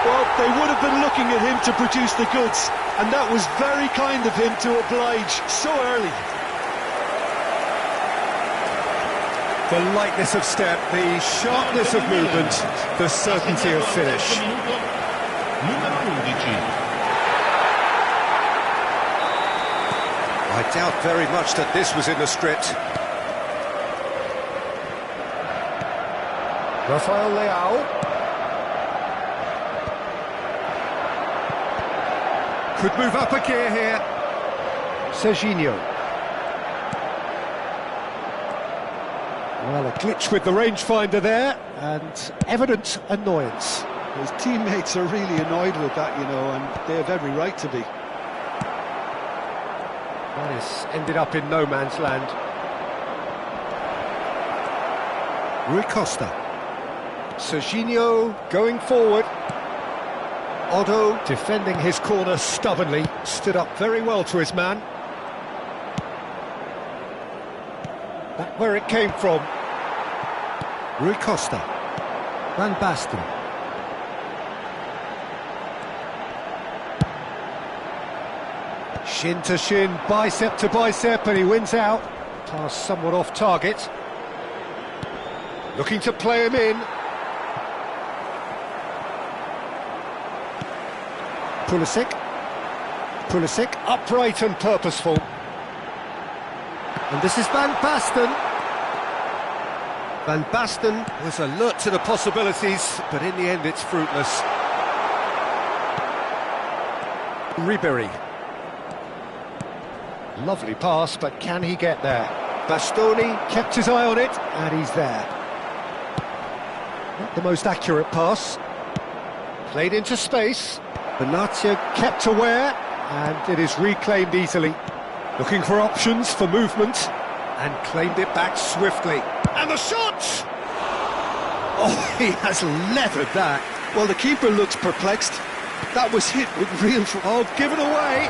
Well, they would have been looking at him to produce the goods, and that was very kind of him to oblige so early. The lightness of step, the sharpness of movement, the certainty of finish. I doubt very much that this was in the script. Rafael Leao. Could move up a gear here. Serginho. Well, a glitch with the rangefinder there, and evident annoyance. His teammates are really annoyed with that, you know, and they have every right to be. That has ended up in no man's land. Rui Costa. Serginho going forward. Otto defending his corner stubbornly, stood up very well to his man. Back where it came from. Rui Costa. Van Basten. Shin to shin, bicep to bicep, and he wins out. Pass somewhat off target. Looking to play him in. Pulisic. Pulisic, upright and purposeful. And this is Van Basten. Van Basten was alert to the possibilities, but in the end it's fruitless. Ribéry. Lovely pass, but can he get there? Bastoni kept his eye on it, and he's there. Not the most accurate pass. Played into space. Benatia kept aware, and it is reclaimed easily. Looking for options for movement, and claimed it back swiftly. And the shot! Oh, he has leathered that. Well, the keeper looks perplexed. That was hit with real... Oh, given away!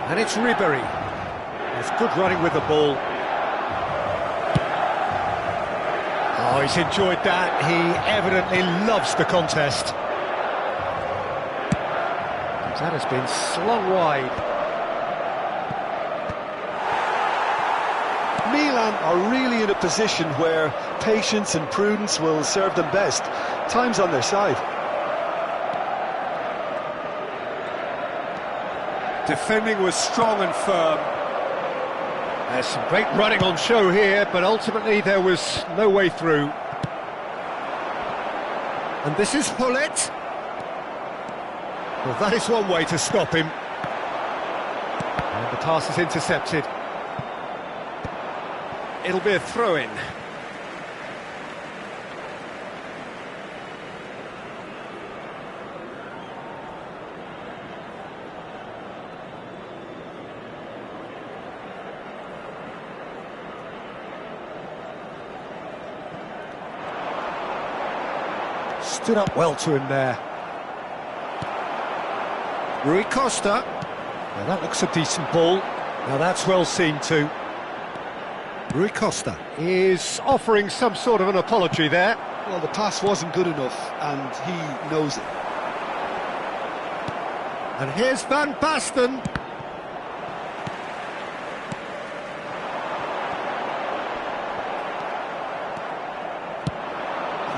And it's Ribéry. There's good running with the ball. Oh, he's enjoyed that. He evidently loves the contest. That has been slung wide. Milan are really in a position where patience and prudence will serve them best. Time's on their side. Defending was strong and firm. There's some great running on show here, but ultimately there was no way through. And this is Hullet. Well, that is one way to stop him. And the pass is intercepted. It'll be a throw-in. Stood up well to him there. Rui Costa. Now that looks a decent ball. Now that's well seen too. Rui Costa is offering some sort of an apology there. Well, the pass wasn't good enough, and he knows it. And here's Van Basten.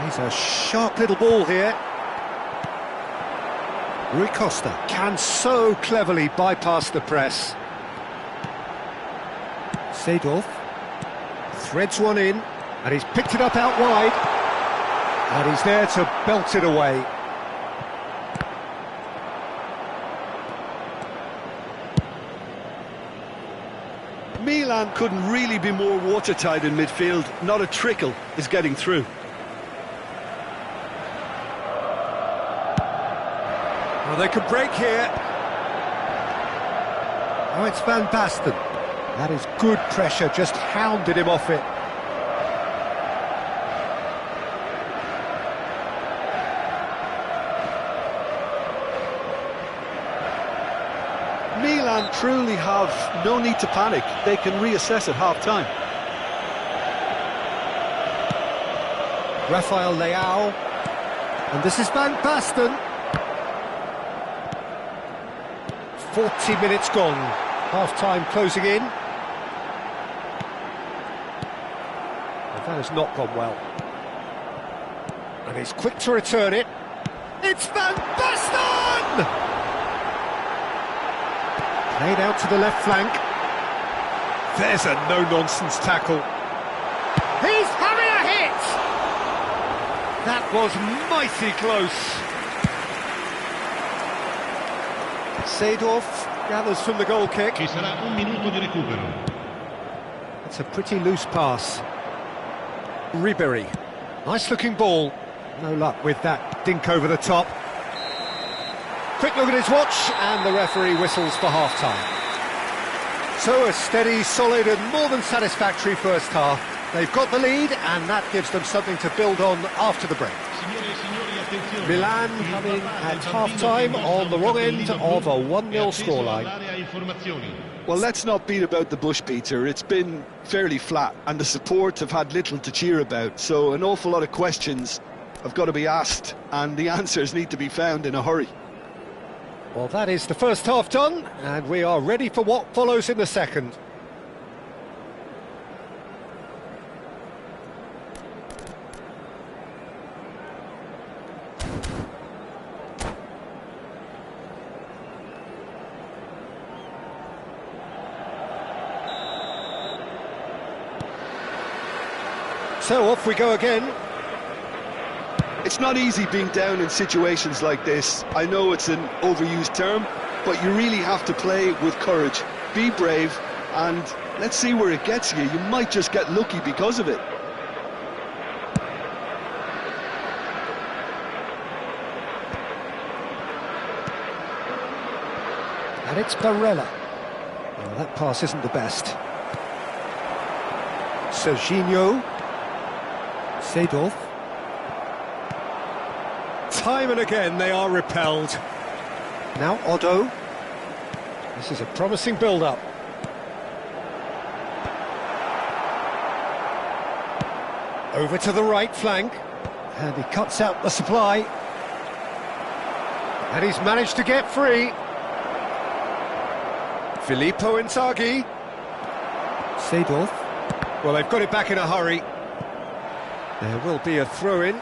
He's a sharp little ball here. Rui Costa can so cleverly bypass the press. Seedorf threads one in, and he's picked it up out wide. And he's there to belt it away. Milan couldn't really be more watertight in midfield. Not a trickle is getting through. Well, they could break here. Oh, it's Van Basten. That is good pressure, just hounded him off it. Milan truly have no need to panic. They can reassess at half-time. Rafael Leao. And this is Van Basten. 40 minutes gone. Half-time closing in. And that has not gone well. And he's quick to return it. It's Van Basten! Played out to the left flank. There's a no-nonsense tackle. He's having a hit! That was mighty close. Seedorf gathers from the goal kick. Ci sarà un minuto di recupero. It's a pretty loose pass. Ribéry. Nice looking ball. No luck with that dink over the top. Quick look at his watch, and the referee whistles for half-time. So a steady, solid and more than satisfactory first half. They've got the lead, and that gives them something to build on after the break. Milan coming at half-time on the wrong end of a 1-0 scoreline. Well, let's not beat about the bush, Peter. It's been fairly flat, and the support have had little to cheer about, so an awful lot of questions have got to be asked, and the answers need to be found in a hurry. Well, that is the first half done, and we are ready for what follows in the second. So off we go again. It's not easy being down in situations like this. I know it's an overused term, but you really have to play with courage. Be brave, and let's see where it gets you. You might just get lucky because of it. And it's Barella. Well, that pass isn't the best. Serginho. Seedorf. Time and again they are repelled. Now Otto. This is a promising build-up. Over to the right flank. And he cuts out the supply. And he's managed to get free. Filippo Inzaghi. Seedorf. Well, they've got it back in a hurry. There will be a throw-in.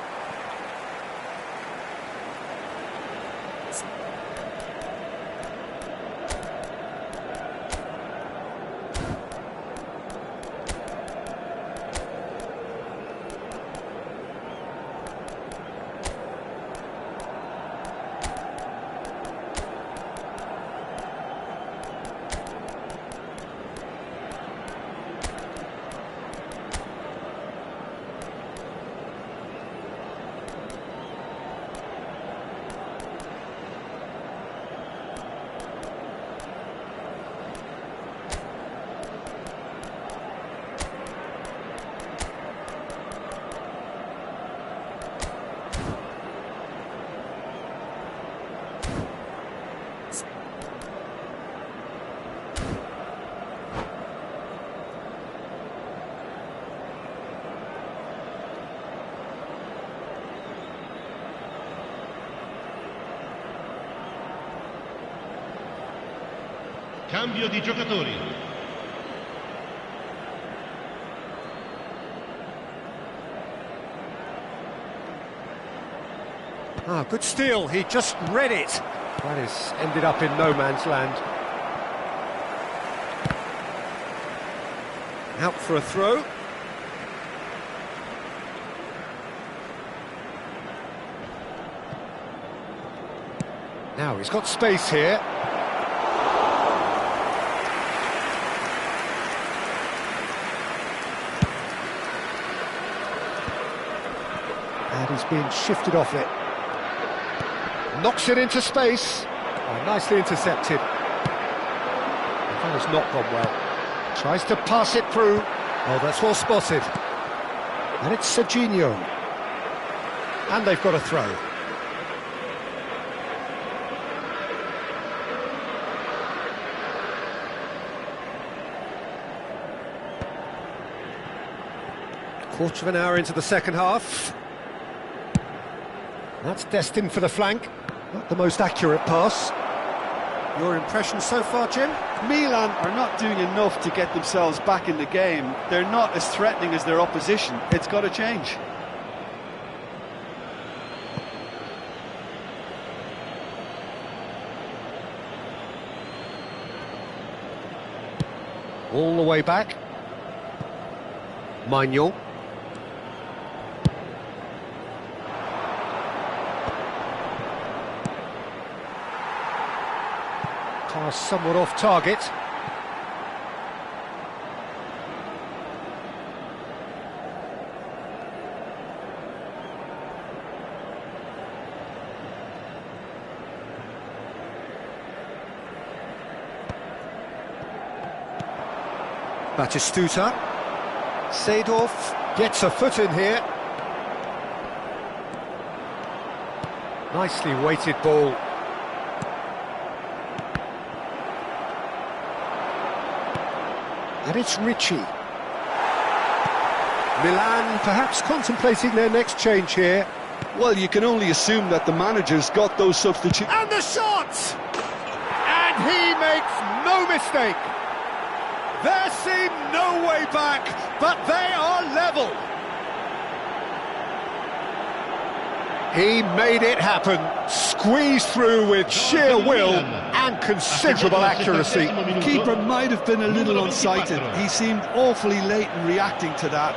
Cambio di giocatori. Good steal, he just read it. That is ended up in no man's land. Out for a throw. Now he's got space here. And he's being shifted off it. Knocks it into space. Oh, nicely intercepted. That has not gone well. Tries to pass it through. Oh, that's well spotted. And it's Serginho. And they've got a throw. Quarter of an hour into the second half. That's destined for the flank. Not the most accurate pass. Your impression so far, Jim? Milan are not doing enough to get themselves back in the game. They're not as threatening as their opposition. It's got to change. All the way back. Manuel. Pass somewhat off target. Batistuta. Seedorf gets a foot in here. Nicely weighted ball. And it's Ricci. Milan perhaps contemplating their next change here. Well, you can only assume that the manager's got those substitutes. And the shot! And he makes no mistake. There seemed no way back, but they are level. He made it happen, squeezed through with sheer will and considerable accuracy. The keeper might have been a little unsighted. He seemed awfully late in reacting to that.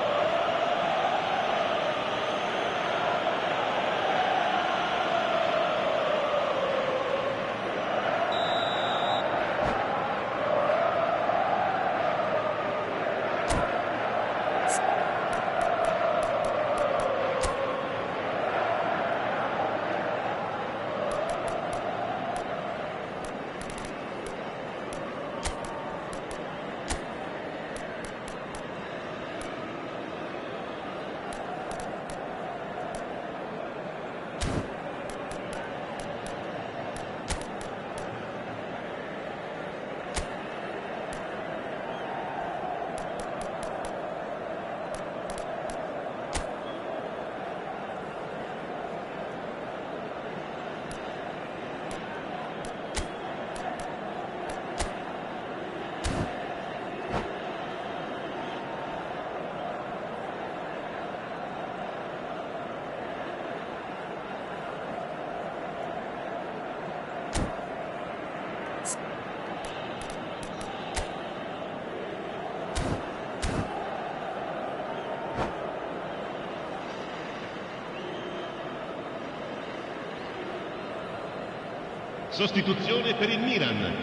Sostituzione per il Milan.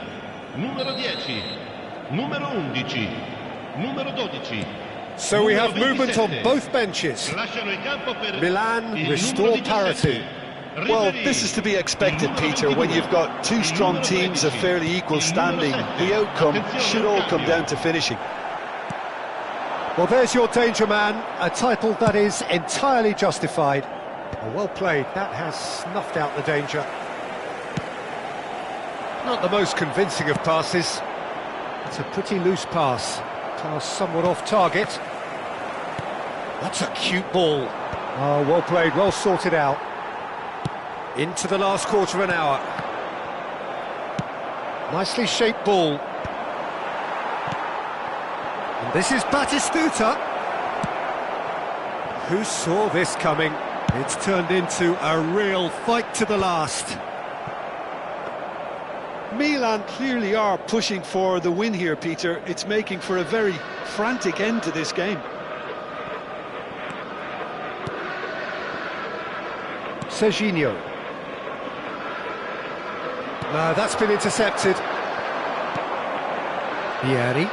Numero 10, numero 11, numero 12. So we have movement on both benches. Lasciano il campo per Milan il restore numero 17. parity. Well, this is to be expected, Peter, when you've got two strong teams of fairly equal standing. The outcome should all come down to finishing. Well, there's your danger man, a title that is entirely justified. Well played, that has snuffed out the danger. Not the most convincing of passes. It's a pretty loose pass. Pass somewhat off target. That's a cute ball. Oh, well played, well sorted out. Into the last quarter of an hour. Nicely shaped ball. And this is Batistuta. Who saw this coming? It's turned into a real fight to the last. Milan clearly are pushing for the win here, Peter. It's making for a very frantic end to this game. Serginho. No, that's been intercepted. Vieri.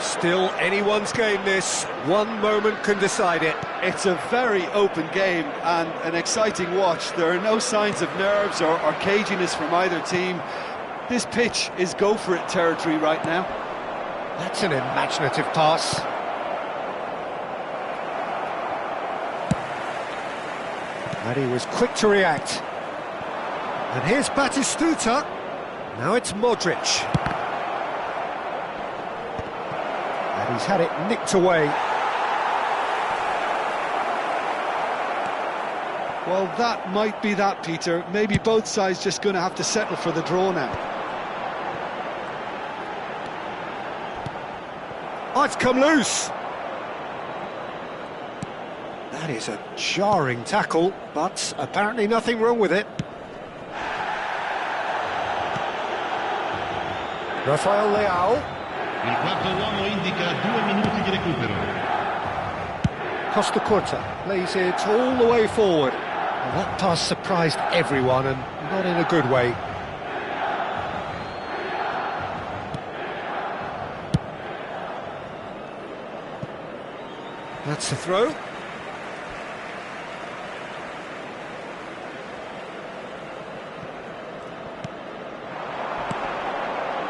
Still anyone's game this. One moment can decide it. It's a very open game and an exciting watch. There are no signs of nerves or caginess from either team. This pitch is go-for-it territory right now. That's an imaginative pass. And he was quick to react. And here's Batistuta. Now it's Modric. And he's had it nicked away. Well, that might be that, Peter. Maybe both sides just going to have to settle for the draw now. Oh, it's come loose. That is a jarring tackle, but apparently nothing wrong with it. Rafael Leao. Il quarto uomo indica 2 minuti di recupero. Costa Curta plays it all the way forward. Well, that pass surprised everyone, and not in a good way. That's the throw.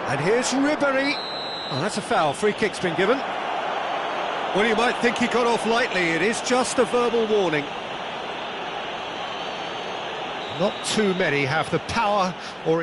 And here's Ribéry. Oh, that's a foul. Free kick's been given. Well, you might think he got off lightly. It is just a verbal warning. Not too many have the power or